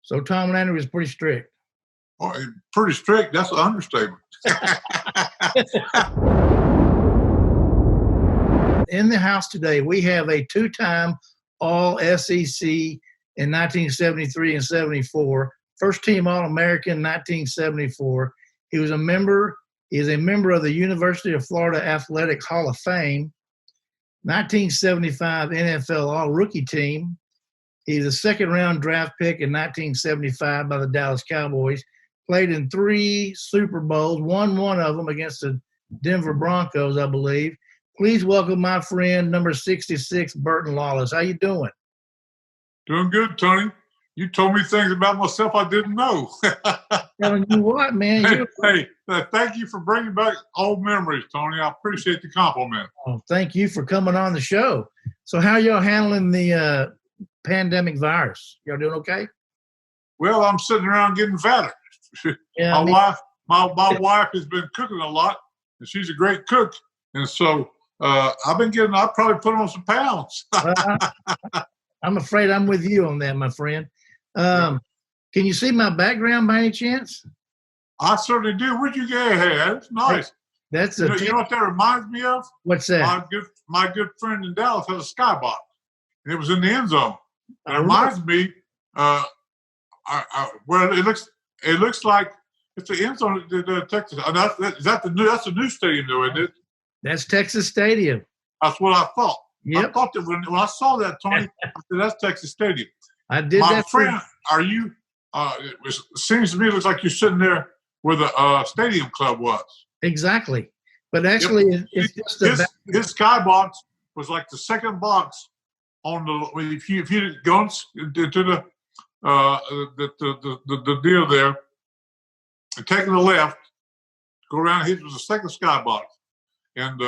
So Tom Landry was pretty strict. Oh, pretty strict. That's an understatement. In the house today, we have a two-time All-SEC in 1973 and 74, first-team All-American 1974. He is a member of the University of Florida Athletics Hall of Fame, 1975 NFL All-Rookie Team. He's a second-round draft pick in 1975 by the Dallas Cowboys. Played in 3 Super Bowls, won one of them against the Denver Broncos, I believe. Please welcome my friend, number 66, Burton Lawless. How you doing? Doing good, Tony. You told me things about myself I didn't know. Telling you what, man. Thank you for bringing back old memories, Tony. I appreciate the compliment. Oh, thank you for coming on the show. So how y'all handling the pandemic virus? Y'all doing okay? Well, I'm sitting around getting fatter. Yeah, my wife has been cooking a lot, and she's a great cook. And so I probably put on some pounds. I'm afraid I'm with you on that, my friend. Can you see my background by any chance? I certainly do. Where'd you get ahead? It's nice. That's you know what that reminds me of? What's that? My good friend in Dallas has a skybox, and it was in the end zone. It reminds me. Well, it looks like it's the end zone at Texas. That's the new stadium, though, isn't it? That's Texas Stadium. That's what I thought. Yep. I thought that when I saw that, Tony, I said, that's Texas Stadium. I did My that. friend, are you? It seems to me it looks like you're sitting there where the stadium club was. Exactly. But actually, it's just his skybox was like the second box on the. If you go into the deal there, and taking the left, go around. His was the second skybox, and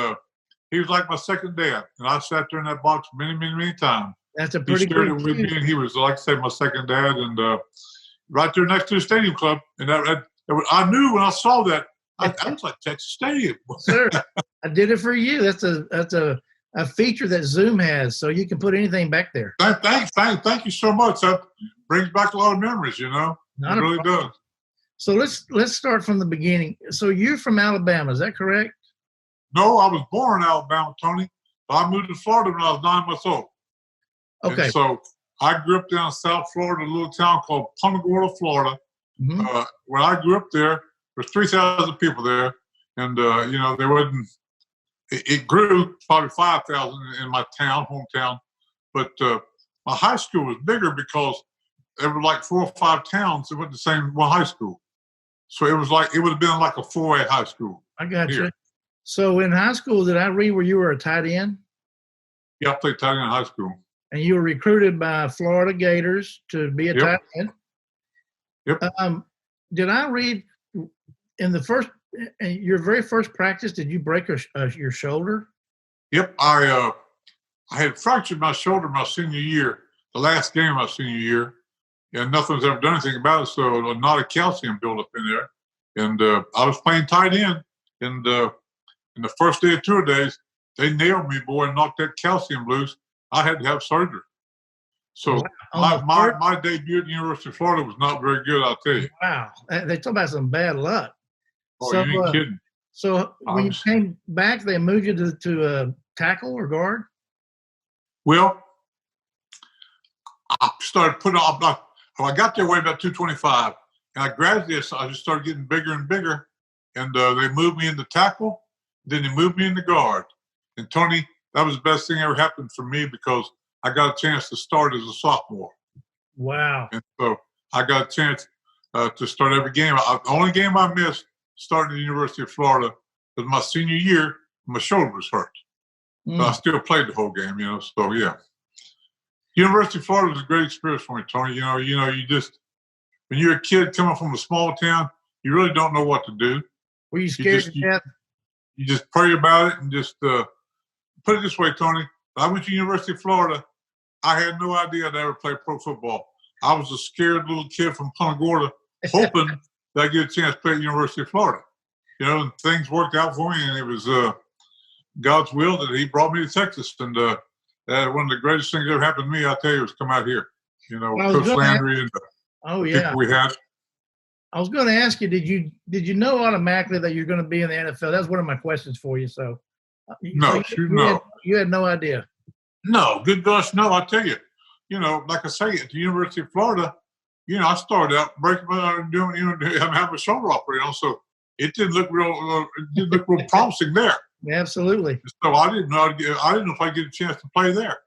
he was like my second dad. And I sat there in that box many times. That's a pretty good. With me, and he was, like I say, my second dad, and right there next to the stadium club. And I knew when I saw that, that's like Texas Stadium. Sir, I did it for you. That's a feature that Zoom has, so you can put anything back there. Thank you so much. That brings back a lot of memories, you know. It really does. So let's start from the beginning. So you're from Alabama, is that correct? No, I was born in Alabama, Tony. But I moved to Florida when I was 9 months old. Okay. And so I grew up down in South Florida, a little town called Punta Gorda, Florida. Mm-hmm. When I grew up there was 3,000 people there, and there wasn't. It grew probably 5,000 in my hometown, but my high school was bigger because there were like 4 or 5 towns that went to the same one high school. So it would have been like a 4A high school. I got you. So in high school, did I read where you were a tight end? Yeah, I played tight end in high school. And you were recruited by Florida Gators to be a tight end? Yep. Did I read in your very first practice, did you break your shoulder? Yep. I had fractured my shoulder my senior year, the last game of my senior year, and nothing's ever done anything about it, so a lot of calcium built up in there. And I was playing tight end, and in the first day of 2 days, they nailed me, boy, and knocked that calcium loose. I had to have surgery. So my debut at the University of Florida was not very good, I'll tell you. Wow. They talk about some bad luck. Oh, you ain't kidding. So when you came back, they moved you to tackle or guard? Well, I started putting on – I got there weighing about 225, and I gradually I just started getting bigger and bigger, and they moved me into tackle. Then they moved me into guard. And, Tony, that was the best thing ever happened for me because I got a chance to start as a sophomore. Wow. And so I got a chance to start every game. The only game I missed starting at the University of Florida was my senior year. My shoulder was hurt. But I still played the whole game, so, yeah. University of Florida was a great experience for me, Tony. You just – when you're a kid coming from a small town, you really don't know what to do. Were you scared to death? You just pray about it and just put it this way, Tony. I went to University of Florida. I had no idea I'd ever play pro football. I was a scared little kid from Punta Gorda, hoping that I'd get a chance to play at the University of Florida. And things worked out for me, and it was God's will that he brought me to Texas. And one of the greatest things that ever happened to me, I'll tell you, was come out here. Coach Landry. Oh, the yeah. people we had. I was going to ask you, did you know automatically that you're going to be in the NFL? That's one of my questions for you. So, No, you had no idea. No, good gosh, no. I tell you, like I say, at the University of Florida, I started out breaking doing, having a shoulder operated on, so it didn't look real promising there. Absolutely. So I didn't know if I'd get a chance to play there,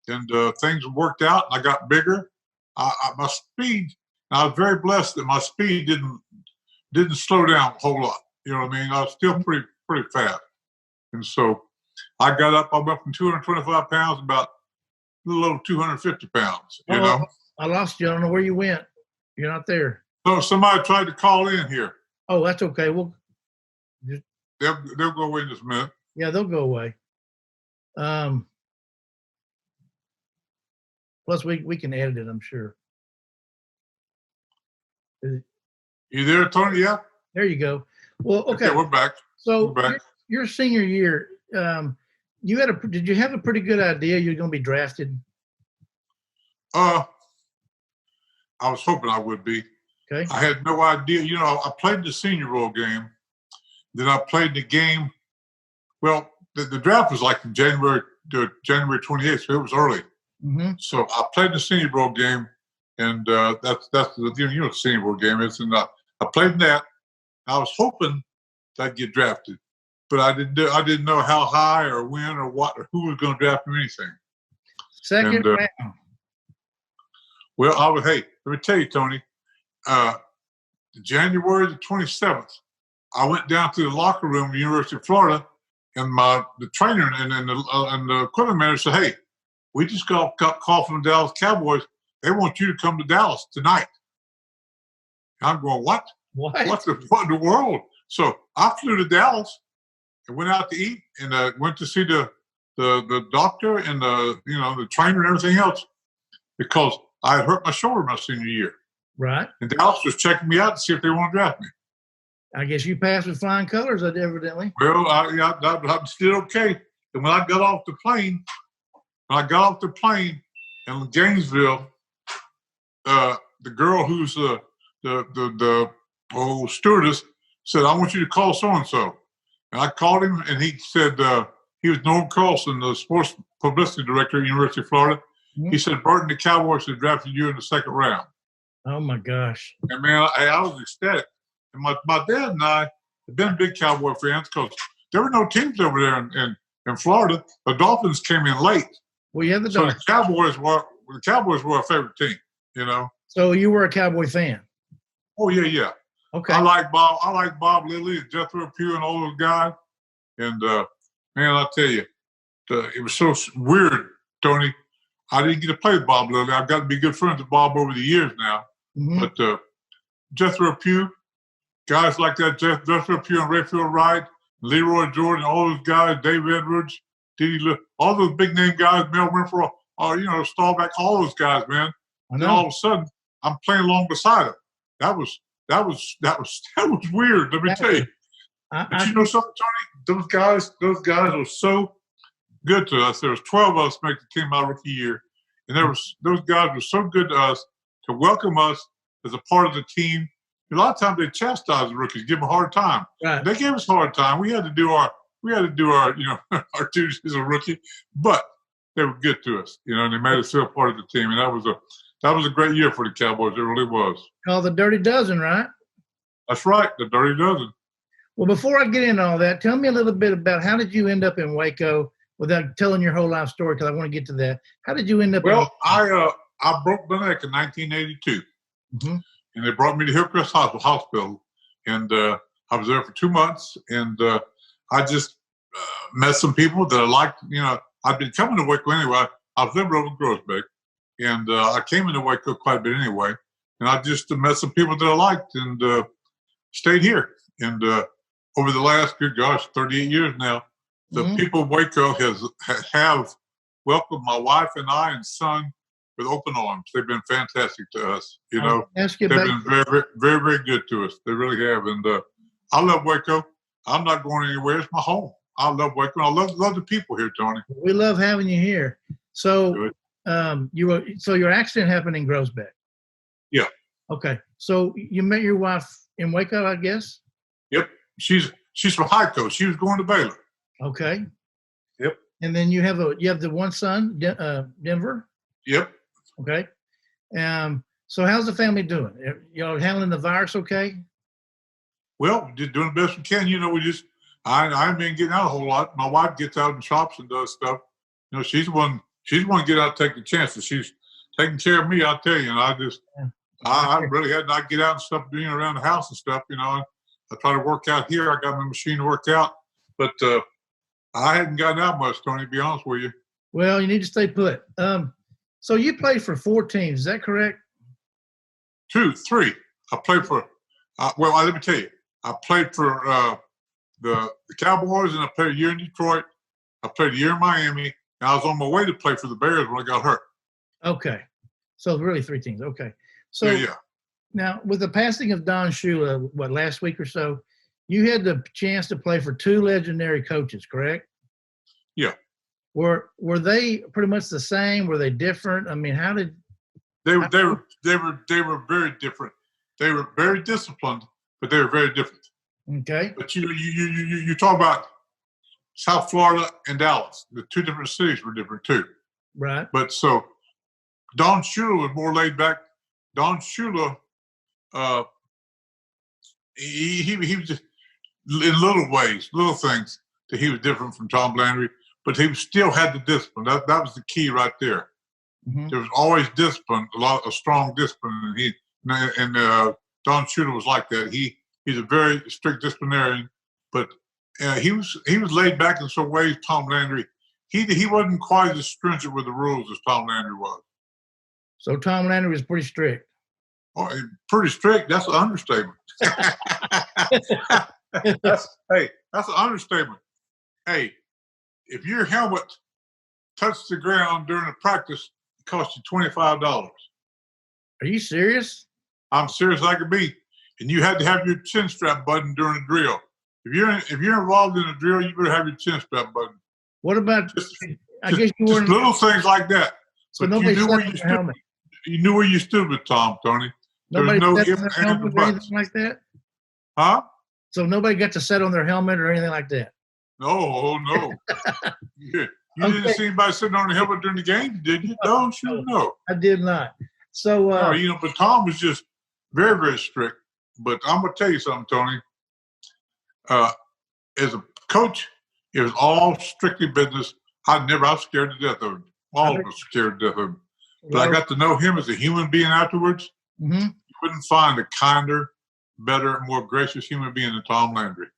and things worked out, and I got bigger. My speed, I was very blessed that my speed didn't slow down a whole lot. You know what I mean? I was still pretty fast, and so I went from 225 pounds about a little over 250 pounds. You know, I lost you. I don't know where you went. You're not there. So somebody tried to call in here. Oh, that's okay. Well, they'll go away in just a minute. Yeah, they'll go away. Plus, we can edit it, I'm sure. You there, Tony? Yeah. There you go. Well, okay. We're back. So your senior year, did you have a pretty good idea you're going to be drafted? I was hoping I would be. Okay. I had no idea. I played the Senior Bowl game. Then I played the game. Well, the draft was like January 28th, so it was early. Mm-hmm. So I played the Senior Bowl game, and that's the Senior Bowl game is, and I played in that. I was hoping that I'd get drafted, but I didn't know how high or when or what or who was going to draft me or anything. Second round. Well, hey, let me tell you, Tony. January the 27th, I went down to the locker room at the University of Florida, and the trainer and the equipment manager said, "Hey, we just got a call from the Dallas Cowboys. They want you to come to Dallas tonight." And I'm going, "What? What in the world?" So I flew to Dallas and went out to eat and went to see the doctor and the trainer and everything else because I had hurt my shoulder my senior year. Right. And Dallas was checking me out to see if they want to draft me. I guess you passed with flying colors, evidently. Well, I'm still okay. And when I got off the plane in Gainesville, the girl who's the stewardess said, "I want you to call so-and-so." And I called him, and he said, he was Norm Carlson, the sports publicity director at the University of Florida. Mm-hmm. He said, "Burton, the Cowboys have drafted you in the second round." Oh, my gosh. And, man, I was ecstatic. And my dad and I have been big Cowboy fans because there were no teams over there in Florida. The Dolphins came in late. Well, yeah, the Cowboys were our favorite team, So you were a Cowboy fan? Oh, yeah. Okay. I like Bob Lilly and Jethro Pugh and all those guys. And, man, I tell you, it was so weird, Tony. I didn't get to play with Bob Lilly. I've got to be good friends with Bob over the years now. Mm-hmm. But Jethro Pugh, guys like that, Jethro Pugh and Rayfield Wright, Leroy Jordan, all those guys, Dave Edwards, all those big name guys, Mel Renfro, Staubach, all those guys, man. And then all of a sudden, I'm playing along beside them. That was weird. Let me tell you. But you know something, Tony? Those guys were so good to us. There was 12 of us make the team my rookie year, and those guys were so good to us to welcome us as a part of the team. A lot of times they chastise the rookies, give them a hard time. Right. They gave us a hard time. We had to do our our duties as a rookie, but they were good to us, and they made us feel part of the team. And that was a great year for the Cowboys. It really was. Called the Dirty Dozen, right? That's right, the Dirty Dozen. Well, before I get into all that, tell me a little bit about how did you end up in Waco without telling your whole life story, because I want to get to that. How did you end up in Waco? I broke my neck in 1982. Mm-hmm. And they brought me to Hillcrest Hospital, and I was there for 2 months, and I just met some people that I liked. I've been coming to Waco anyway. I was living over in Groesbeck, and I came into Waco quite a bit anyway, and I just met some people that I liked and stayed here. And over the last, 38 years now, the people of Waco have welcomed my wife and I and son with open arms. They've been fantastic to us. They've been very, very, very, very good to us. They really have. And I love Waco. I'm not going anywhere. It's my home. I love Waco. I love the people here, Tony. We love having you here. So, your accident happened in Groesbeck. Yeah. Okay. So you met your wife in Waco, I guess? Yep. She's from Waco. She was going to Baylor. Okay. Yep. And then you have the one son, Denver? Yep. Okay. So how's the family doing? Y'all handling the virus okay? Well, just doing the best we can. I haven't been getting out a whole lot. My wife gets out and shops and does stuff. She's the one to get out and take the chances. She's taking care of me, I'll tell you. And I really had not get out and stuff doing around the house and stuff, I try to work out here. I got my machine to work out. But I hadn't gotten out much, Tony, to be honest with you. Well, you need to stay put. So you played for 4 teams, is that correct? 2, 3. I played for, let me tell you. I played for the Cowboys, and I played a year in Detroit. I played a year in Miami, and I was on my way to play for the Bears when I got hurt. Okay. So really 3 teams. Okay. So yeah. Now, with the passing of Don Shula, last week or so, you had the chance to play for 2 legendary coaches, correct? Yeah. Were they pretty much the same? Were they different? I mean, how did they were very different. They were very disciplined, but they were very different. Okay. But you talk about South Florida and Dallas. The 2 different cities were different too. Right. But so Don Shula was more laid back. Don Shula, he was just in little ways, little things that he was different from Tom Landry, but he still had the discipline. That was the key right there. Mm-hmm. There was always discipline, a strong discipline, and Don Shula was like that. He's a very strict disciplinarian, but he was laid back in some ways. Tom Landry, he wasn't quite as stringent with the rules as Tom Landry was. So Tom Landry was pretty strict. Oh, pretty strict. That's an understatement. That's an understatement. Hey, if your helmet touched the ground during a practice, it costs you $25. Are you serious? I'm serious as I could be. And you had to have your chin strap buttoned during a drill. If you're involved in a drill, you better have your chin strap buttoned. What about? I guess you weren't. Little things like that. So nobody knew where you stood. You knew where you stood with Tom, Tony. Nobody sat on their helmet or anything like that? Huh? So nobody got to sit on their helmet or anything like that? No. You didn't see anybody sitting on the helmet during the game, did you? No, sure, no. I did not. So, but Tom was just very, very strict. But I'm going to tell you something, Tony. As a coach, it was all strictly business. I was scared to death of him. All of us scared to death of him. But I got to know him as a human being afterwards. Mm-hmm. You wouldn't find a kinder, better, more gracious human being than Tom Landry.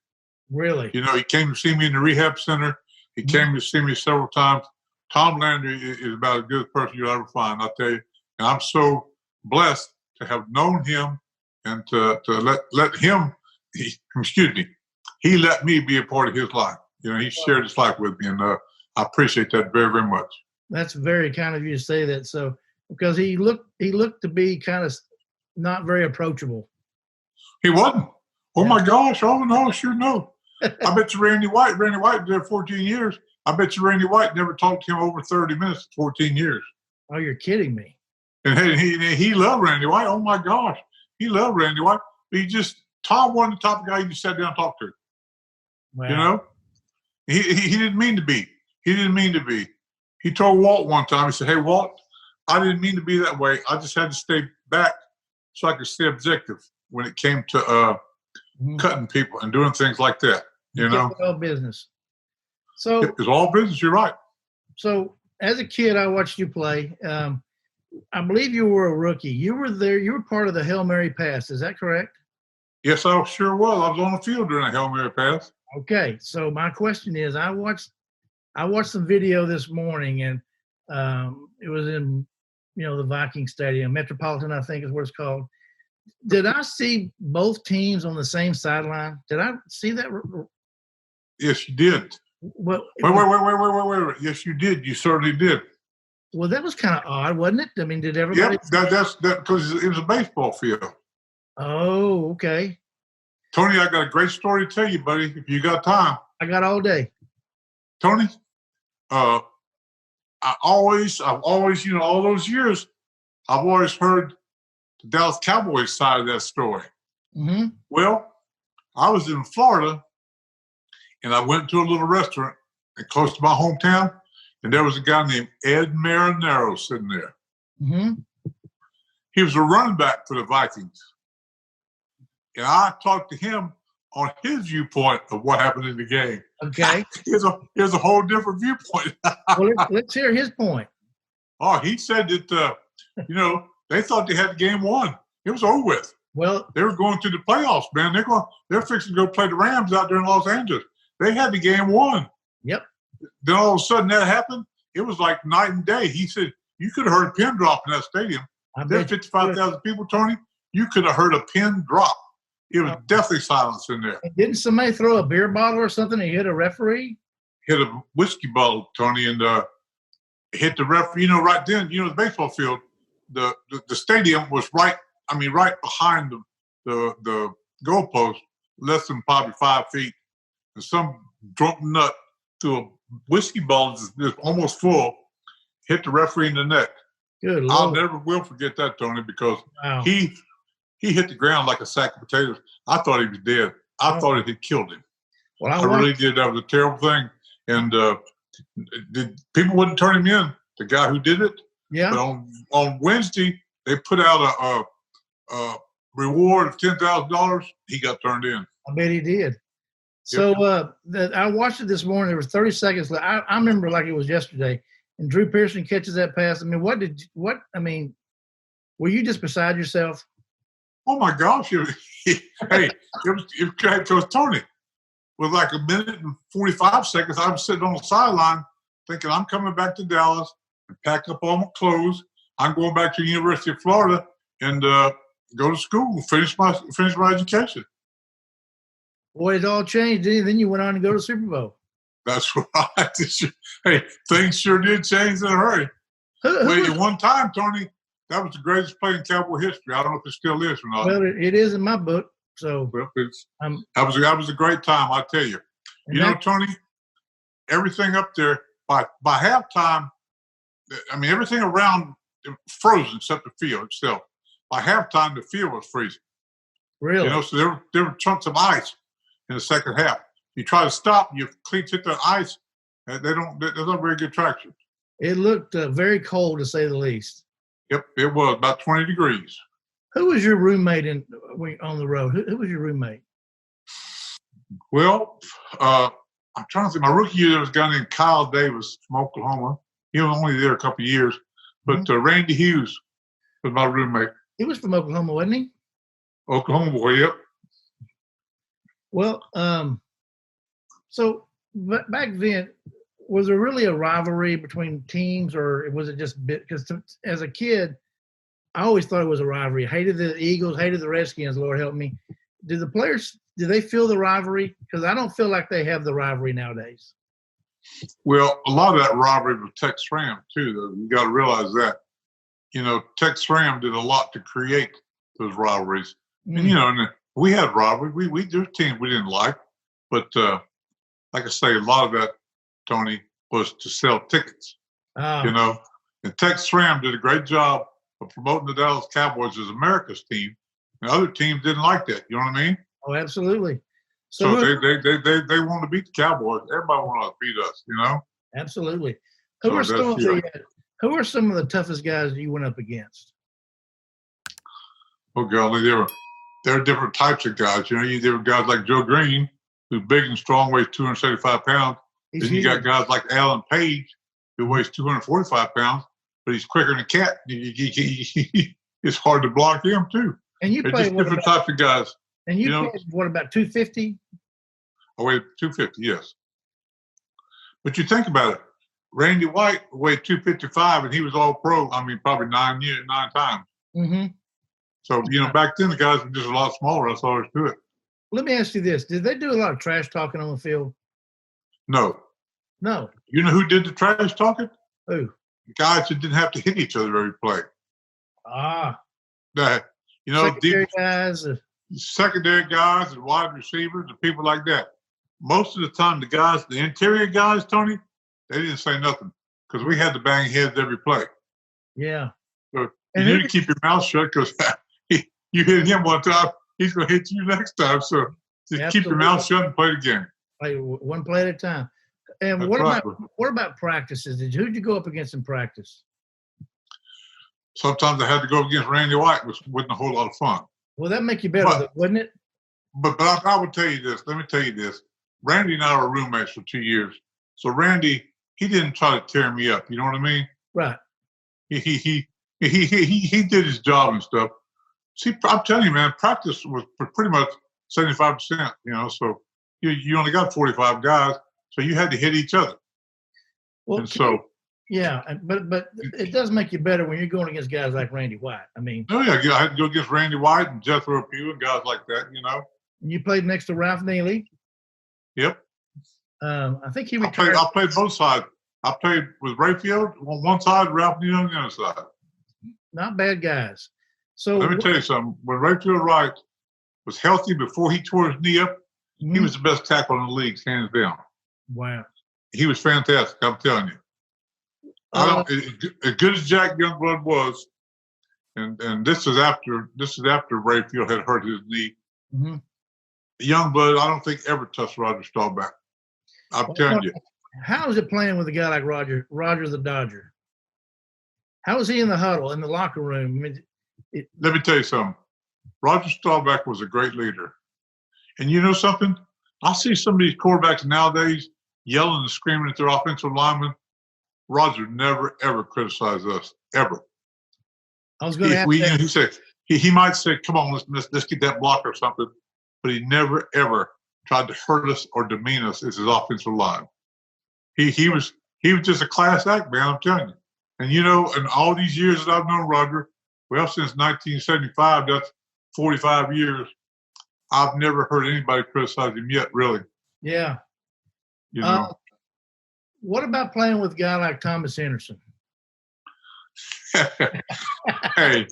Really? He came to see me in the rehab center. He came to see me several times. Tom Landry is about as good a person you'll ever find, I'll tell you. And I'm so blessed to have known him and to let him, he let me be a part of his life. He shared his life with me, and I appreciate that very, very much. That's very kind of you to say that. So, because he looked to be kind of not very approachable. He wasn't. Oh my gosh! Oh no, sure no. I bet you Randy White was there 14 years. I bet you Randy White never talked to him over 30 minutes 14 years. Oh, you're kidding me. And he loved Randy White. Oh my gosh, he loved Randy White. Tom wasn't the type of guy you just sat down and talked to. Wow. He didn't mean to be. He told Walt one time, he said, "Hey, Walt, I didn't mean to be that way. I just had to stay back so I could stay objective when it came to cutting people and doing things like that." It's all business. So it's all business. You're right. So as a kid, I watched you play. I believe you were a rookie. You were there. You were part of the Hail Mary pass. Is that correct? Yes, I sure was. I was on the field during a Hail Mary pass. Okay. So my question is, I watched some video this morning, and it was in, the Vikings stadium, Metropolitan, I think is what it's called. Did I see both teams on the same sideline? Did I see that? Yes, you did. Well, wait. Yes, you did. You certainly did. Well, that was kind of odd, wasn't it? I mean, did everybody? Yeah, that's because it was a baseball field. Oh, okay. Tony, I got a great story to tell you, buddy. If you got time. I got all day. Tony, I've always, all those years, I've always heard the Dallas Cowboys side of that story. Mm-hmm. Well, I was in Florida, and I went to a little restaurant close to my hometown, and there was a guy named Ed Marinaro sitting there. Mm-hmm. He was a running back for the Vikings. And I talked to him on his viewpoint of what happened in the game. Okay. Here's a whole different viewpoint. Well, let's hear his point. Oh, he said that, they thought they had the game won. It was over with. Well, they were going to the playoffs, man. They're fixing to go play the Rams out there in Los Angeles. They had the game won. Yep. Then all of a sudden that happened. It was like night and day. He said, you could have heard a pin drop in that stadium. There's 55,000 people, Tony. You could have heard a pin drop. It was definitely silence in there. Didn't somebody throw a beer bottle or something and hit a referee? Hit a whiskey bottle, Tony, and hit the referee. Right then, the baseball field, the stadium was right behind the goalpost, less than probably 5 feet. And some drunk nut threw a whiskey bottle just almost full, hit the referee in the neck. Good Lord. I'll never will forget that, Tony, because he hit the ground like a sack of potatoes. I thought he was dead. I thought it had killed him. Well, I really did. That was a terrible thing. And people wouldn't turn him in, the guy who did it. Yeah. But on Wednesday, they put out a reward of $10,000. He got turned in. I bet he did. So I watched it this morning. There was 30 seconds left. I remember like it was yesterday. And Drew Pearson catches that pass. I mean, were you just beside yourself? Oh my gosh! Hey, it was Tony. With like a minute and 45 seconds, I was sitting on the sideline thinking, I'm coming back to Dallas and pack up all my clothes. I'm going back to the University of Florida and go to school and finish my education. Boy, it all changed. Then you went on to go to Super Bowl. That's right. Hey, things sure did change in a hurry. Wait, at one time, Tony, that was the greatest play in Cowboy history. I don't know if it still is or not. Well, it is in my book. So that was a great time, I tell you. Tony, everything up there by halftime, I mean, everything around frozen except the field itself. By halftime, the field was freezing. Really? So there were chunks of ice in the second half. You try to stop, your cleats hit the ice, and there's not very good traction. It looked very cold, to say the least. Yep, it was about 20 degrees. Who was your roommate on the road? Who was your roommate? Well, I'm trying to think. My rookie year, there was a guy named Kyle Davis from Oklahoma. He was only there a couple of years. But Randy Hughes was my roommate. He was from Oklahoma, wasn't he? Oklahoma boy, yep. Well, so back then, was there really a rivalry between teams, or was it just because as a kid, I always thought it was a rivalry. Hated the Eagles, hated the Redskins, Lord help me. Do the players, do they feel the rivalry? Because I don't feel like they have the rivalry nowadays. Well, a lot of that rivalry was Texas Ram, too, though. You got to realize that. Texas Ram did a lot to create those rivalries. And, and we had rivalry. There's teams we didn't like. But, like I say, a lot of that, Tony, was to sell tickets. And Texas Ram did a great job of promoting the Dallas Cowboys as America's team, and other teams didn't like that. You know what I mean? Oh, absolutely. So they want to beat the Cowboys. Everybody wants to beat us. Absolutely. Who are some of the toughest guys you went up against? Oh, golly, there are different types of guys. There were guys like Joe Green, who's big and strong, weighs 275 pounds. Then you got guys like Alan Page, who weighs 245 pounds, but he's quicker than a cat. It's hard to block him, too. And you played different types of guys. And you played, what, about 250? I weighed 250, yes. But you think about it. Randy White weighed 255, and he was all pro, probably 9 times. Mm-hmm. So, back then the guys were just a lot smaller. That's all there is to it. Let me ask you this. Did they do a lot of trash talking on the field? No. No. You know who did the trash talking? Who? Guys that didn't have to hit each other every play. Secondary guys and wide receivers and people like that. Most of the time, the interior guys, Tony, they didn't say nothing because we had to bang heads every play. Yeah. So you need to keep your mouth shut because you hit him one time, he's going to hit you next time. So just keep your mouth shut and play the game. Play one play at a time. And That's what about practices? Who'd you go up against in practice? Sometimes I had to go against Randy White, which wasn't a whole lot of fun. Well, that'd make you better, wouldn't it? But I would tell you this. Let me tell you this. Randy and I were roommates for 2 years. So Randy, he didn't try to tear me up. You know what I mean? Right. He did his job and stuff. See, I'm telling you, man, practice was pretty much 75%. You know, so you only got 45 guys, so you had to hit each other. Well, and so. Yeah, but it does make you better when you're going against guys like Randy White. I mean. Oh, yeah, I had to go against Randy White and Jethro Pugh and guys like that, you know. And you played next to Ralph Neely? Yep. I think he retired. I played both sides. I played with Rayfield on one side, Ralph Neely on the other side. Not bad guys. So let me tell you something. When Rayfield Wright was healthy before he tore his knee up, he was the best tackle in the league, hands down. Wow. He was fantastic, I'm telling you. As good as Jack Youngblood was, and this is after Rayfield had hurt his knee. Mm-hmm. Youngblood, I don't think ever touched Roger Staubach. I'm telling you. How is it playing with a guy like Roger the Dodger? How is he in the huddle, in the locker room? I mean, let me tell you something. Roger Staubach was a great leader. And you know something? I see some of these quarterbacks nowadays yelling and screaming at their offensive linemen. Roger never, ever criticized us, ever. I was going to ask He said, he might say, come on, let's get that block or something. But he never, ever tried to hurt us or demean us as his offensive line. He was just a class act, man, I'm telling you. And, you know, in all these years that I've known Roger, well, since 1975, that's 45 years, I've never heard anybody criticize him yet, really. Yeah. You know. What about playing with a guy like Thomas Henderson? Hey,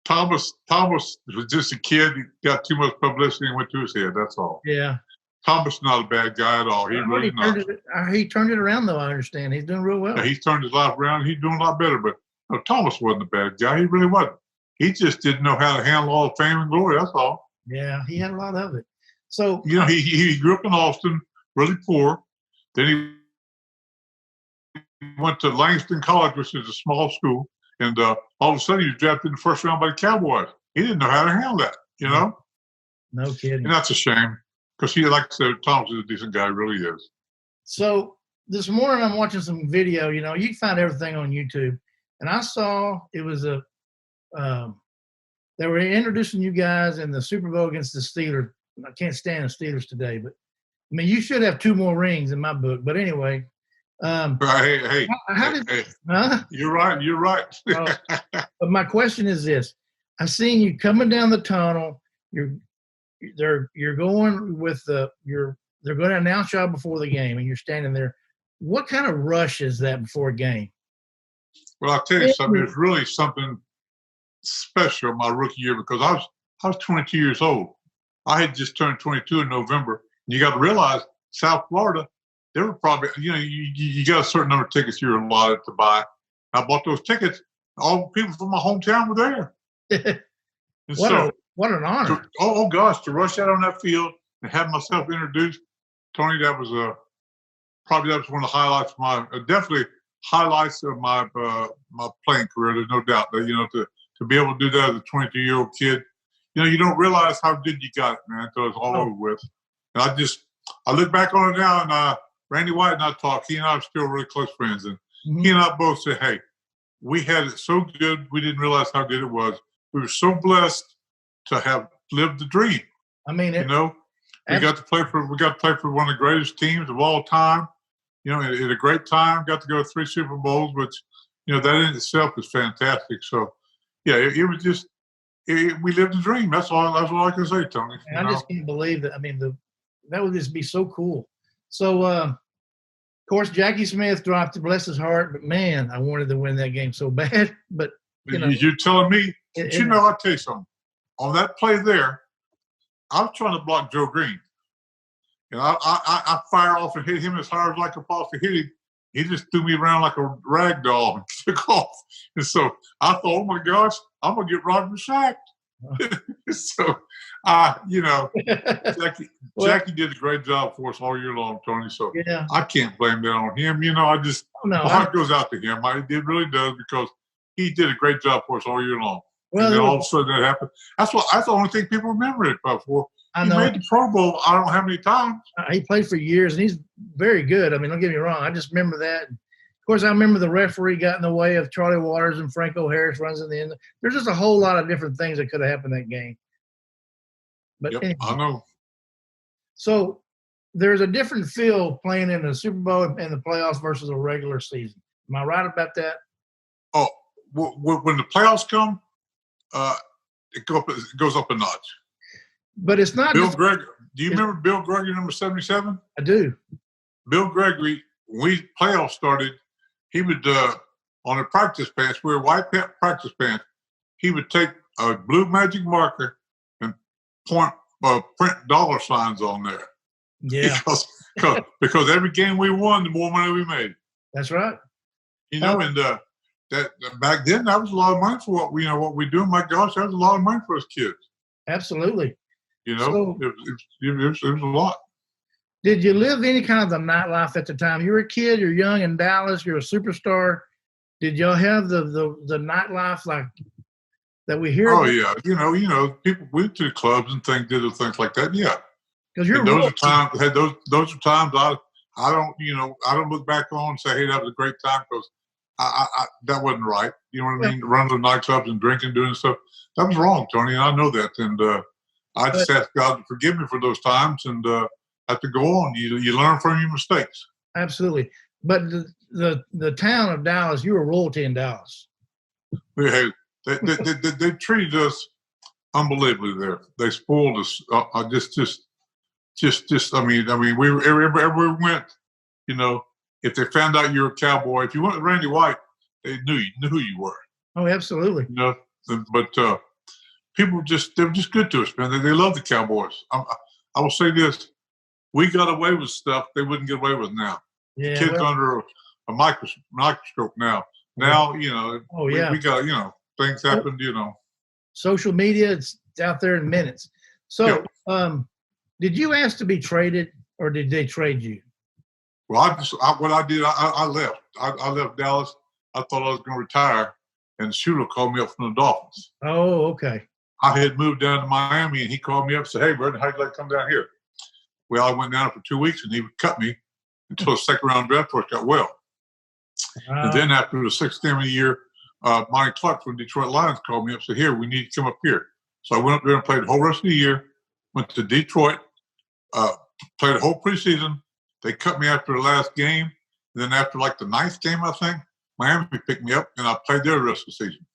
Thomas was just a kid. He got too much publicity and went to his head. That's all. Yeah. Thomas is not a bad guy at all. He turned it around, though, I understand. He's doing real well. Yeah, he's turned his life around. He's doing a lot better. But no, Thomas wasn't a bad guy. He really wasn't. He just didn't know how to handle all the fame and glory. That's all. Yeah, he had a lot of it. So, you know, he grew up in Austin, really poor. Then he went to Langston College, which is a small school. And all of a sudden, he was drafted in the first round by the Cowboys. He didn't know how to handle that, you know? No kidding. And that's a shame. Because he, like I said, Thomas is a decent guy, really is. So this morning I'm watching some video. You know, you can find everything on YouTube, and I saw it was they were introducing you guys in the Super Bowl against the Steelers. I can't stand the Steelers today, but I mean, you should have 2 more rings in my book. But anyway, hey, you're right. You're right. But my question is this: I seen you coming down the tunnel. You're going with they're going to announce y'all before the game, and you're standing there. What kind of rush is that before a game? Well, I'll tell you something. It's really something special my rookie year because I was 22 years old. I had just turned 22 in November. And you got to realize South Florida, there were probably you got a certain number of tickets you were allotted to buy. I bought those tickets. All the people from my hometown were there. What an honor! Oh gosh, to rush out on that field and have myself introduced, Tony, that was one of the highlights of definitely highlights of my my playing career. There's no doubt that to be able to do that as a 22-year-old kid, you don't realize how good you got it, man, until it's all over with. And I look back on it now, and Randy White and I talk. He and I are still really close friends, and he and I both say, "Hey, we had it so good, we didn't realize how good it was. We were so blessed to have lived the dream." I mean, we got to play for one of the greatest teams of all time. At a great time, got to go to 3 Super Bowls, which that in itself is fantastic. So, yeah, it was just we lived the dream. That's all I can say, Tony. I just can't believe that. I mean, that would just be so cool. So, of course, Jackie Smith dropped, bless his heart, but man, I wanted to win that game so bad. But you're telling me? I'll tell you something. On that play there, I was trying to block Joe Green. And I fired off and hit him as hard as I could possibly hit him. He just threw me around like a rag doll and took off. And so I thought, oh, my gosh, I'm going to get Roger sacked. So, Jackie did a great job for us all year long, Tony. So Yeah. I can't blame that on him. My heart goes out to him. It really does, because he did a great job for us all year long. Well, and then all of a sudden that happened. That's the only thing people remember it for. I He know. made the Pro Bowl, I don't know how many times. He played for years, and he's very good. I mean, don't get me wrong. I just remember that. Of course, I remember the referee got in the way of Charlie Waters and Franco Harris runs in the end. There's just a whole lot of different things that could have happened that game. But Yep, anyway. I know. So there's a different feel playing in the Super Bowl and the playoffs versus a regular season. Am I right about that? Oh, when the playoffs come, it goes up a notch. But it's not. Bill Gregory. Do you remember Bill Gregory, number 77? I do. Bill Gregory, when playoffs started, he would on the practice pants, wear white practice pants. He would take a blue magic marker and print dollar signs on there. Yeah. Because every game we won, the more money we made. That's right. And that back then that was a lot of money for what we do. My gosh, that was a lot of money for us kids. Absolutely. So, it was a lot. Did you live any kind of the nightlife at the time? You were a kid, you're young in Dallas, you're a superstar. Did y'all have the nightlife like that we hear? Oh yeah, people went to the clubs and did things like that. Yeah, because those are times. Those are times I don't look back on and say, hey, that was a great time, because I that wasn't right. You know what I mean? Running to nightclubs and drinking, doing stuff, that was wrong, Tony, and I know that. And I just ask God to forgive me for those times, and have to go on. You learn from your mistakes. Absolutely. But the town of Dallas, you were royalty in Dallas. They treated us unbelievably there. They spoiled us. I mean, we were everywhere we went. If they found out you were a Cowboy, if you went with Randy White, they knew who you were. Oh, absolutely. But people they were just good to us, man. They loved the Cowboys. I will say this: we got away with stuff they wouldn't get away with now. Yeah, kids under a microscope now. Now, we got, things happened, Social media, it's out there in minutes. So, did you ask to be traded, or did they trade you? Well, I left. I left Dallas. I thought I was going to retire, and Shula called me up from the Dolphins. Oh, okay. I had moved down to Miami, and he called me up and said, hey, Burton, how'd you like to come down here? Well, I went down for 2 weeks, and he would cut me until the second-round draft choice got well. And then after the sixth game of the year, Monty Clark from Detroit Lions called me up and said, here, we need to come up here. So I went up there and played the whole rest of the year, went to Detroit, played the whole preseason. They cut me after the last game. And then after like the ninth game, I think, Miami picked me up, and I played there the rest of the season.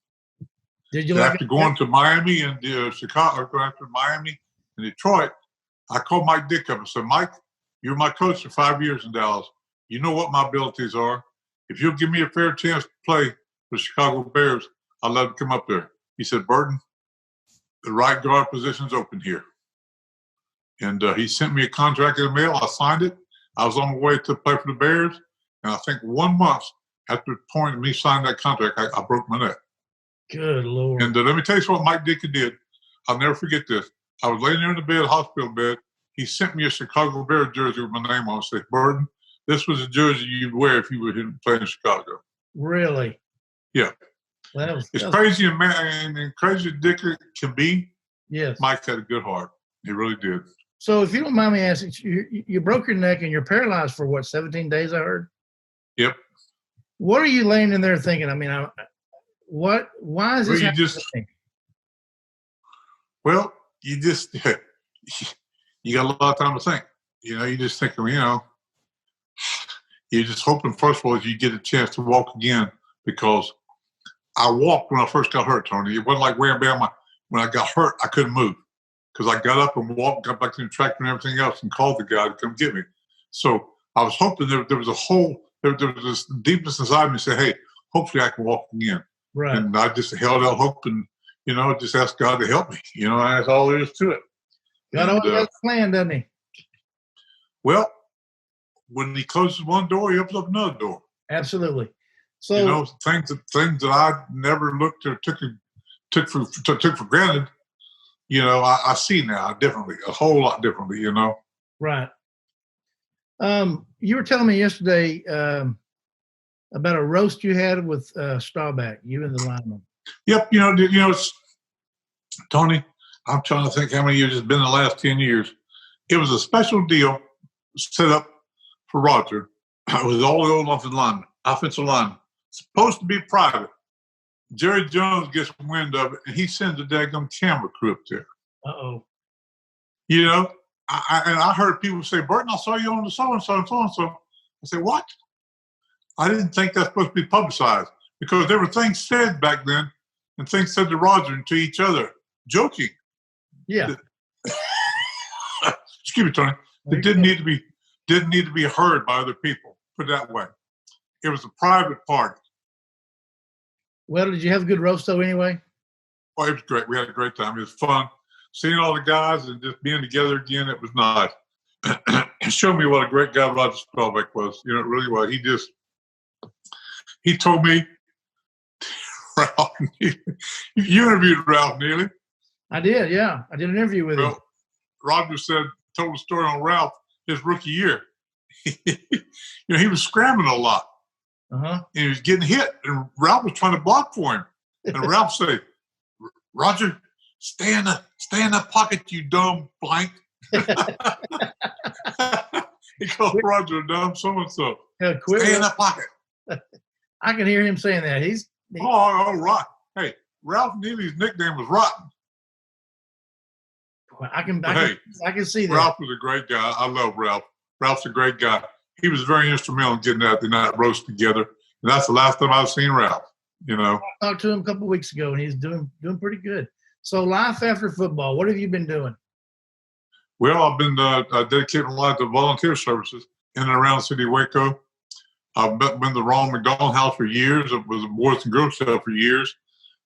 Did you after going to Miami and Chicago, after Miami and Detroit, I called Mike Dick up and said, Mike, you're my coach for 5 years in Dallas. You know what my abilities are. If you'll give me a fair chance to play for the Chicago Bears, I'll let him come up there. He said, Burton, the right guard position's open here. And he sent me a contract in the mail. I signed it. I was on my way to play for the Bears. And I think 1 month after the point of me signing that contract, I broke my neck. Good Lord. And let me tell you what Mike Dickey did. I'll never forget this. I was laying there in the bed, hospital bed. He sent me a Chicago Bears jersey with my name on it. Said, Burton, this was a jersey you'd wear if you were playing in Chicago. Really? Yeah. It's crazy and crazy Dickey can be. Yes. Mike had a good heart. He really did. So if you don't mind me asking, you broke your neck and you're paralyzed for what, 17 days, I heard? Yep. What are you laying in there thinking? I mean, why is this happening? Well, you got a lot of time to think. You just think, you're just hoping, first of all, you get a chance to walk again, because I walked when I first got hurt, Tony. It wasn't like when I got hurt, I couldn't move, because I got up and walked, got back to the tractor and everything else, and called the guy to come get me. So I was hoping there was there was this deepness inside me and said, hey, hopefully I can walk again. Right. And I just held out hope and, just asked God to help me. That's all there is to it. God always has a plan, doesn't he? Well, when he closes one door, he opens up another door. Absolutely. So things that I never looked or took for granted, I see now differently, a whole lot differently, Right. You were telling me yesterday about a roast you had with Staubach, you and the lineman. Yep, Tony, I'm trying to think how many years it's been in the last 10 years. It was a special deal set up for Roger. It was all the old offensive linemen. Supposed to be private. Jerry Jones gets wind of it, and he sends a daggum camera crew up there. Uh-oh. I heard people say, Burton, I saw you on the so-and-so and so-and-so. I said, what? I didn't think that's supposed to be publicized because there were things said back then and things said to Roger and to each other, joking. Yeah. Excuse me, Tony. That didn't need to be heard by other people, put it that way. It was a private party. Well, did you have a good roast though anyway? Oh, it was great. We had a great time. It was fun. Seeing all the guys and just being together again, it was nice. It showed me what a great guy Roger Staubach was. It really was. He told me, Ralph Neely, you interviewed Ralph Neely. I did, yeah. I did an interview with him. Roger told a story on Ralph his rookie year. He was scrambling a lot. Uh-huh. And he was getting hit, and Ralph was trying to block for him. And Ralph said, Roger, stay in the pocket, you dumb blank. He called Roger a dumb so-and-so. Stay in the pocket. I can hear him saying that. Oh, right. Hey, Ralph Neely's nickname was Rotten. I can see that. Ralph was a great guy. I love Ralph. Ralph's a great guy. He was very instrumental in getting that night roast together. And that's the last time I've seen Ralph, I talked to him a couple of weeks ago, and he's doing pretty good. So life after football, what have you been doing? Well, I've been dedicating a lot to volunteer services in and around the city of Waco. I've been the Ronald McDonald House for years. It was a Boys and Girls Club for years.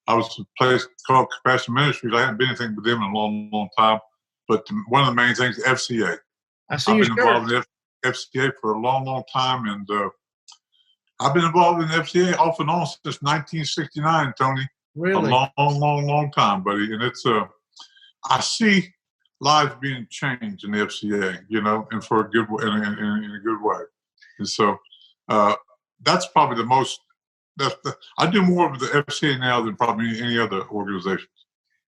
I was a place called Compassion Ministries. I hadn't been anything with them in a long, long time. But one of the main things is FCA. I've been involved in FCA for a long, long time. And I've been involved in FCA off and on since 1969, Tony. Really? A long, long, long time, buddy. And it's I see lives being changed in the FCA, and for a good way, in a good way. And so that's probably the most. I do more with the FCA now than probably any other organization.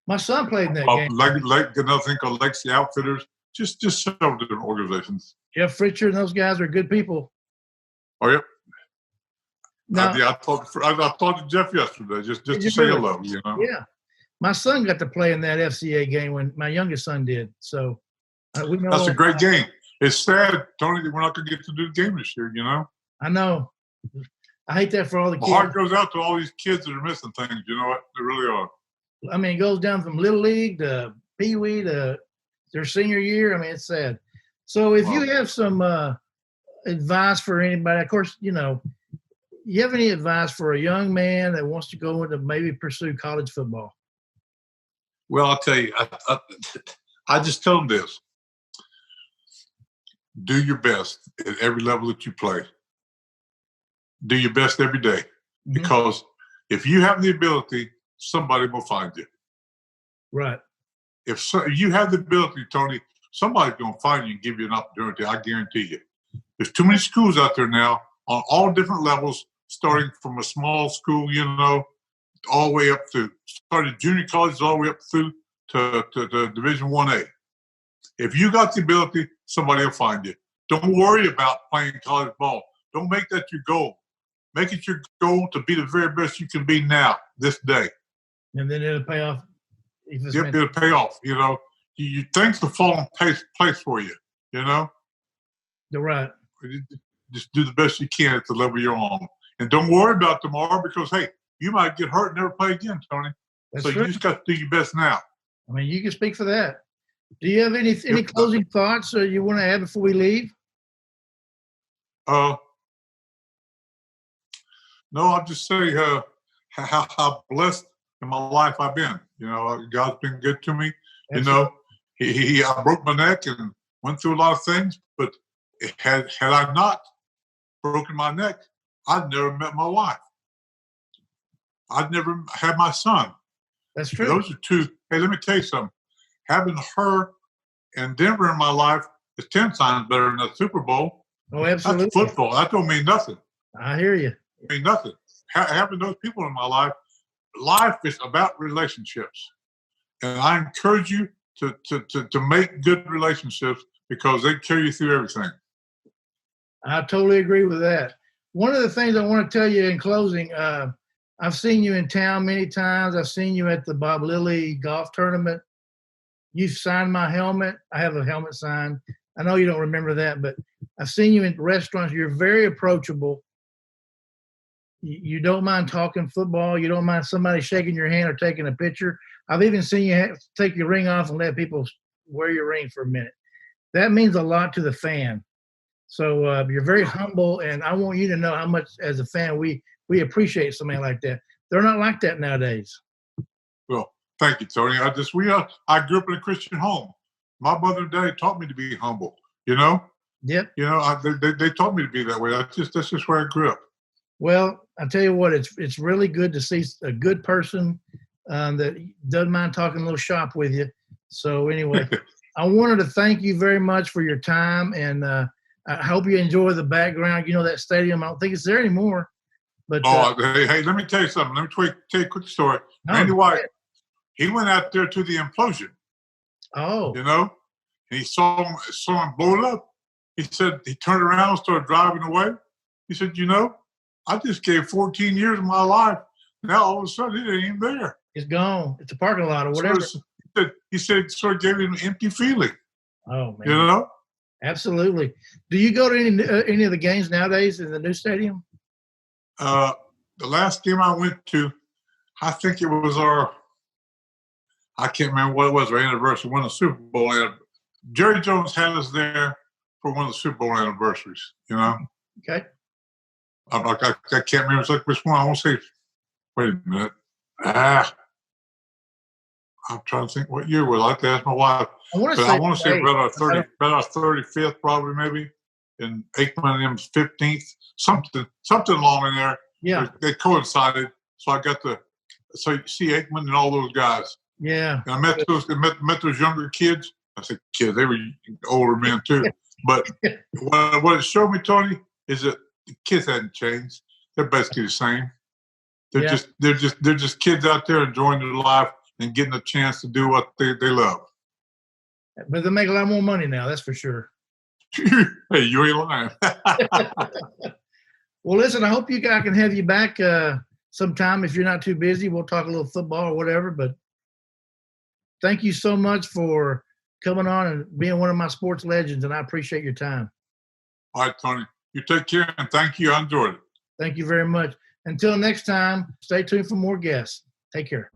My son played in that game. Another thing called Legacy Outfitters. Just several different organizations. Jeff Fritcher and those guys are good people. Oh, yep. Now, I talked to Jeff yesterday just to say hello. Yeah, my son got to play in that FCA game when my youngest son did. So we know that's a great game. It's sad, Tony, that we're not going to get to do the game this year. I know. I hate that for all the kids. My heart goes out to all these kids that are missing things. You know what? They really are. I mean, it goes down from Little League to Pee Wee to their senior year. I mean, it's sad. So if you have some advice for anybody, of course, you have any advice for a young man that wants to go into maybe pursue college football? Well, I'll tell you, I just tell them this. Do your best at every level that you play. Do your best every day. Mm-hmm. Because if you have the ability, somebody will find you. Right. If you have the ability, Tony, somebody's going to find you and give you an opportunity. I guarantee you. There's too many schools out there now on all different levels, starting from a small school, all the way up to started junior colleges, all the way up through to Division 1A. If you got the ability, somebody will find you. Don't worry about playing college ball. Don't make that your goal. Make it your goal to be the very best you can be now, this day. And then it'll pay off. Yep, it'll pay off. Things will fall in place for you. You're right. Just do the best you can at the level you're on. And don't worry about tomorrow because, hey, you might get hurt and never play again, Tony. That's true. You just got to do your best now. I mean, you can speak for that. Do you have any closing thoughts you want to add before we leave? No, I'll just say how blessed in my life I've been. God's been good to me. I broke my neck and went through a lot of things, but had I not broken my neck, I'd never met my wife. I'd never had my son. That's true. Those are two. Hey, let me tell you something. having her and Denver in my life is 10 times better than the Super Bowl. Oh, absolutely. That's football. That don't mean nothing. I hear you. It mean nothing. Having those people in my life is about relationships. And I encourage you to make good relationships because they carry you through everything. I totally agree with that. One of the things I want to tell you in closing, I've seen you in town many times. I've seen you at the Bob Lilly golf tournament. You've signed my helmet. I have a helmet signed. I know you don't remember that, but I've seen you in restaurants. You're very approachable. You don't mind talking football. You don't mind somebody shaking your hand or taking a picture. I've even seen you take your ring off and let people wear your ring for a minute. That means a lot to the fan. So you're very humble, and I want you to know how much, as a fan, we appreciate somebody like that. They're not like that nowadays. Well, thank you, Tony. I grew up in a Christian home. My mother and daddy taught me to be humble. You know. Yep. You know, they taught me to be that way. That's just where I grew up. Well, I tell you what, it's really good to see a good person that doesn't mind talking a little shop with you. So anyway, I wanted to thank you very much for your time, and I hope you enjoy the background. You know, that stadium, I don't think it's there anymore. But hey, let me tell you something. Let me tell you a quick story. Randy White, he went out there to the implosion. Oh. You know, and he saw him blow it up. He said he turned around and started driving away. He said, you know, I just gave 14 years of my life. Now all of a sudden it ain't even there. It's gone. It's a parking lot or whatever. So he said it sort of gave him an empty feeling. Oh, man. You know? Absolutely. Do you go to any of the games nowadays in the new stadium? The last game I went to, I think it was I can't remember what it was, our anniversary, one of the Super Bowl. Jerry Jones had us there for one of the Super Bowl anniversaries, you know? Okay. I can't remember exactly which one. I won't say, wait a minute. I'm trying to think what year it was. I have to ask my wife. I want to say about our 35th, probably maybe, and Aikman and them 15th, something along in there. Yeah, they coincided. So I got so you see Aikman and all those guys. Yeah, and I met those younger kids. I said kids, they were older men too. But what it showed me, Tony, is that the kids hadn't changed. They're basically the same. They're just kids out there enjoying their life and getting a chance to do what they love. But they make a lot more money now, that's for sure. Hey, you ain't lying. Well, listen, I hope I can have you back sometime if you're not too busy. We'll talk a little football or whatever. But thank you so much for coming on and being one of my sports legends, and I appreciate your time. All right, Tony. You take care, and thank you. I enjoyed it. Thank you very much. Until next time, stay tuned for more guests. Take care.